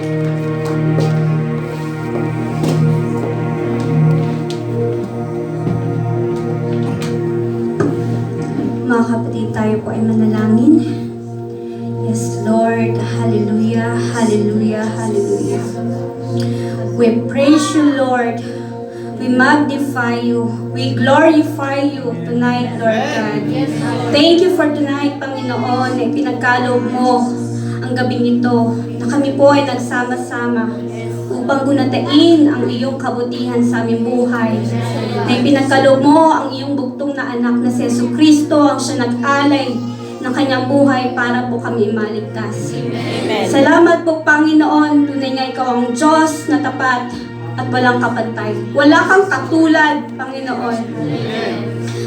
Mga kapatid, tayo po ay manalangin. Yes, Lord. Hallelujah, hallelujah, hallelujah. We praise you, Lord. We magnify you. We glorify you tonight, Lord God. Thank you for tonight, Panginoon, na pinagkaloob mo ang gabing ito, na kami po ay nagsama-sama upang gunatain ang iyong kabutihan sa aming buhay. Na ipinagkaloob mo ang iyong bugtong na anak na si Jesucristo ang siya nag-alay ng kanyang buhay para po kami maligtas. Amen. Salamat po, Panginoon. Tunay nga ikaw ang Diyos na tapat at walang kapantay. Wala kang katulad, Panginoon. Amen.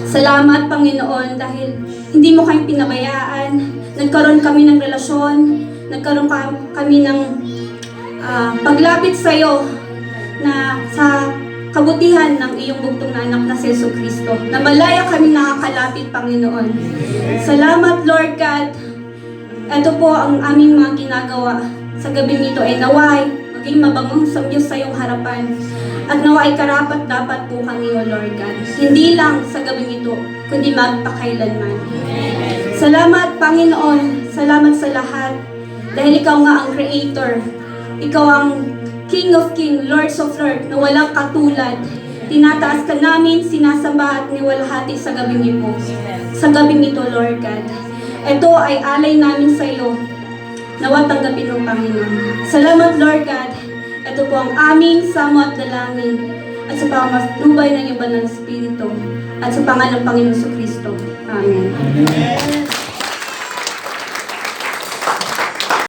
Salamat, Panginoon, dahil hindi mo kami pinabayaan. Nagkaroon kami ng relasyon. Nagkaroon kami ng paglapit sa iyo na sa kabutihan ng iyong bugtong na anak na si Jesucristo. Na malaya kami nakakalapit, Panginoon. Salamat, Lord God. Ito po ang aming mga ginagawa sa gabing ito ay naway maging mabangong sa Diyos sa iyong harapan. At naway karapat dapat po kami, O Lord God. Hindi lang sa gabing ito, kundi magpakailanman. Salamat, Panginoon. Salamat sa lahat. Dahil ikaw nga ang Creator. Ikaw ang King of King, Lords of Lord, na walang katulad. Tinataas ka namin, sinasamba at niwalhati sa gabing ito. Sa gabing ito, Lord God. Ito ay alay namin sa iyo. Nawa tanggapin mo, Panginoon. Salamat, Lord God. Ito po ang aming samo at dalangin. At sa pamamasnubay ng iyong banal na Espiritu. At sa pangalan ng Panginoon Jesucristo. Amen.